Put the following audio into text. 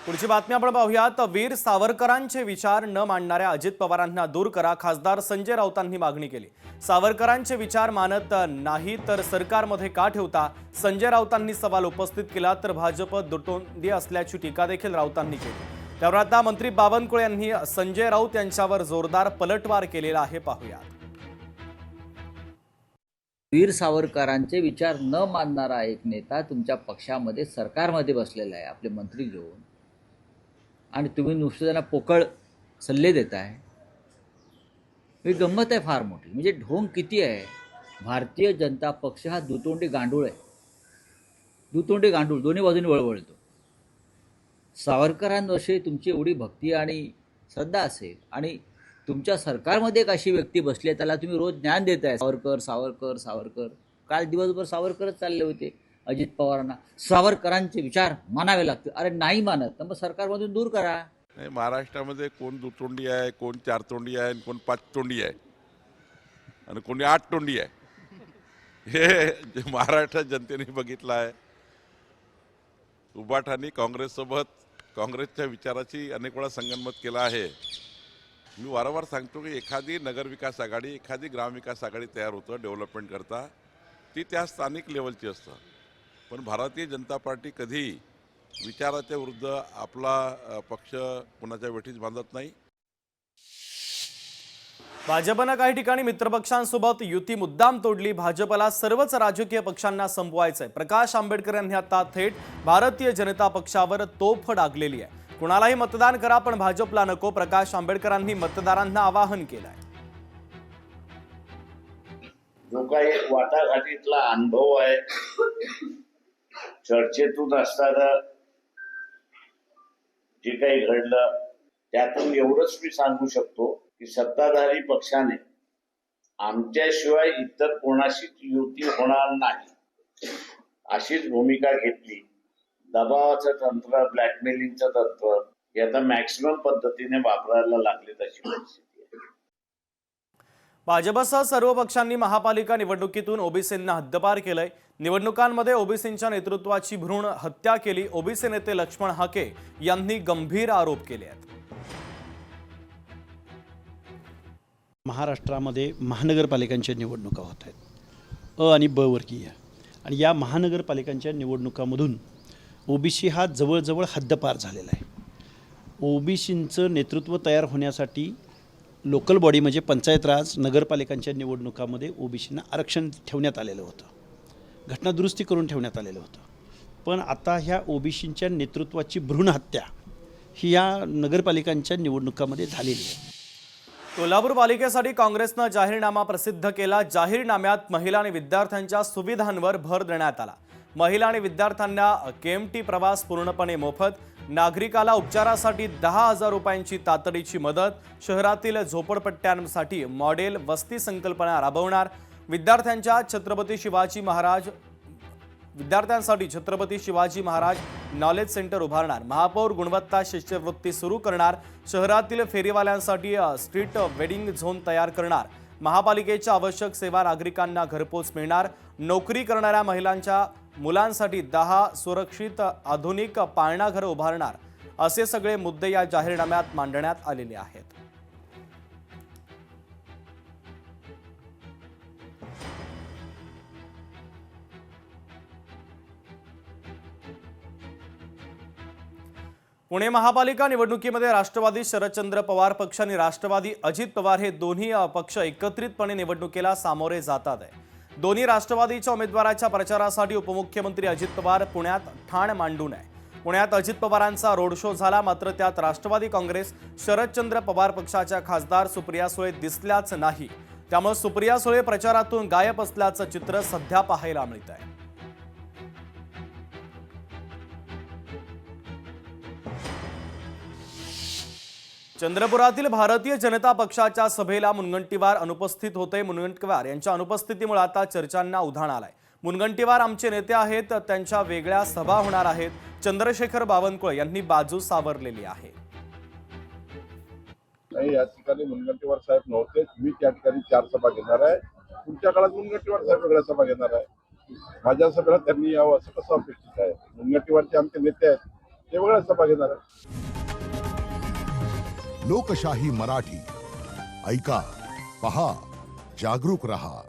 पुढची बातमी आपण पाहूयात। वीर सावरकरांचे विचार न मांडणाऱ्या अजित पवारांना दूर करा, खासदार संजय राऊतांनी मागणी केली। सावरकरांचे विचार मानत नाही तर सरकारमध्ये का ठेवता, संजय राऊतांनी सवाल उपस्थित केला। तर भाजप दुतोंडी असल्याची टीका देखील राऊतांनी केली। त्यावर आता मंत्री बावनकुळे यांनी संजय राऊत यांच्यावर जोरदार पलटवार केलेला आहे, पाहूयात। वीर सावरकरांचे विचार न मानणारा एक नेता तुमच्या पक्षामध्ये सरकारमध्ये बसलेला आहे, आपले मंत्री घेऊन, आणि तुम्ही नुसतं त्यांना पोकळ सल्ले देताय। ही गंमत आहे फार मोठी। म्हणजे ढोंग किती आहे। भारतीय जनता पक्ष हा दुतोंडी गांडूळ आहे, दुतोंडी गांडूळ, दोन्ही बाजूने वळवळतो। सावरकरांविषयी तुमची एवढी भक्ती आणि श्रद्धा असेल आणि तुमच्या सरकारमध्ये एक अशी व्यक्ती बसली आहे, त्याला तुम्ही रोज ज्ञान देताय, सावरकर सावरकर सावरकर। काल दिवसभर सावरकरच चालले होते। अजित पवारांना सावरकरांचे विचार मानावे लागते। अरे नाही मानत तर मग सरकारमधून दूर करा। महाराष्ट्रामध्ये कोण दुतोंडी आहे, कोण चारतोंडी आहे, कोण पाचतोंडी आहे आणि कोणी आठतोंडी आहे, हे महाराष्ट्र जनतेने बघितलं आहे। उभाठानी काँग्रेससोबत काँग्रेसच्या विचाराची अनेक वेळा संगनमत केला आहे। मी वारंवार सांगतो की एखादी नगरविकास आघाडी, एखादी ग्रामविकास आघाडी तयार होतं डेव्हलपमेंट करता, ती त्या स्थानिक लेवलची असतं। पण भारतीय जनता पार्टी कधी विचाराच्या विरुद्ध आपला पक्ष कुणाच्या वेठीस बांधत नाही। भाजपनं काही ठिकाणी मित्रपक्षांसोबत युती मुद्दाम तोडली। भाजपला सर्वच राजकीय पक्षांना संपवायचंय। प्रकाश आंबेडकर यांनी आता थेट भारतीय जनता पक्षावर तोफ डागलेली आहे। कुणालाही मतदान करा पण भाजपला नको, प्रकाश आंबेडकरांनी मतदारांना आवाहन केलंय। जो काही वाटाघाटीतला अनुभव आहे, चर्चेतून असताना जे काही घडलं, त्यातून एवढंच मी सांगू शकतो की सत्ताधारी पक्षाने आमच्याशिवाय इतर कोणाशी युती होणार नाही अशीच भूमिका घेतली। दबावाचं तंत्र, ब्लॅकमेलिंगचं तंत्र हे आता मॅक्सिमम पद्धतीने वापरायला लागले, तशी परिस्थिती आहे। भाजपसह सर्व पक्षांनी महापालिका निवडणुकीतून ओबीसींना हद्दपार केलंय। निवडणुकांमध्ये ओबीसींच्या नेतृत्वाची भ्रूण हत्या केली। ओबीसी नेते लक्ष्मण हाके यांनी गंभीर आरोप केले आहेत। महाराष्ट्रामध्ये महानगरपालिकांच्या निवडणुका होत आहेत, अ आणि ब वर्गीय, आणि या महानगरपालिकांच्या निवडणुकामधून ओबीसी हा जवळजवळ हद्दपार झालेला आहे। ओबीसींचं नेतृत्व तयार होण्यासाठी लोकल बॉडी म्हणजे पंचायत राज नगरपालिकांच्या निवडणुकामध्ये ओबीसींना आरक्षण ठेवण्यात आलेलं होतं, घटनादुरुस्ती करून ठेवण्यात आलेलं होतं। पण आता ह्या ओबीसींच्या नेतृत्वाची भ्रूण हत्या ही या नगरपालिकांच्या निवडणुकामध्ये झालेली आहे। कोल्हापूर पालिकेसाठी काँग्रेसनं जाहीरनामा प्रसिद्ध केला। जाहीरनाम्यात महिला आणि विद्यार्थ्यांच्या सुविधांवर भर देण्यात आला। महिला आणि विद्यार्थ्यांना केएमटी प्रवास पूर्णपणे मोफत, नागरिकाला उपचारासाठी 10,000 रुपयांची तातडीची मदत, शहरातील झोपडपट्ट्यांसाठी मॉडेल वस्ती संकल्पना राबवणार, विद्यार्थ्यांसाठी छत्रपती शिवाजी महाराज नॉलेज सेंटर उभारणार, महापौर गुणवत्ता शिष्यवृत्ती सुरू करणार, शहरातील फेरीवाल्यांसाठी स्ट्रीट वेडिंग झोन तयार करणार, महापालिकेच्या आवश्यक सेवा नागरिकांना घरपोच मिळणार, नोकरी करणाऱ्या महिलांच्या मुलांसाठी 10 सुरक्षित आधुनिक पाळणाघरं उभारणार, असे सगळे मुद्दे या जाहीरनाम्यात मांडण्यात आलेले आहेत। पुणे महापालिका निवडणुकीमध्ये राष्ट्रवादी शरदचंद्र पवार पक्ष आणि राष्ट्रवादी अजित पवार हे दोन्ही पक्ष एकत्रितपणे निवडणुकीला सामोरे जातात आहे। दोन्ही राष्ट्रवादीच्या उमेदवाराच्या प्रचारासाठी उपमुख्यमंत्री अजित पवार पुण्यात ठाण मांडून आहे। पुण्यात अजित पवारांचा रोड शो झाला, मात्र त्यात राष्ट्रवादी काँग्रेस शरदचंद्र पवार पक्षाच्या खासदार सुप्रिया सुळे दिसल्याच नाही। त्यामुळे सुप्रिया सुळे प्रचारातून गायब असल्याचं चित्र सध्या पाहायला मिळत आहे। चंद्रपुरातील भारतीय जनता पक्षाच्या सभेला मुनगंटीवार अनुपस्थित होते। मुनगंटीवार यांच्या अनुपस्थितीमुळे आता चर्चांना उधाण आलंय। मुनगंटीवार आमचे नेते आहेत, त्यांच्या वेगळ्या सभा होणार आहेत, चंद्रशेखर बावनकुळे यांनी बाजू सावरलेली आहे। नाही, या ठिकाणी मुनगंटीवार साहेब नव्हते, मी त्या ठिकाणी 4 सभा घेणार आहे। पुढच्या काळात मुनगंटीवार साहेब वेगळ्या सभा घेणार आहे। माझ्या सभेला त्यांनी यावं असं कसं अपेक्षित आहे। मुनगंटीवारचे आमचे नेते आहेत, ते वेगळ्या सभा घेणार आहे. लोकशाही मराठी ऐका, पहा, जागरूक रहा.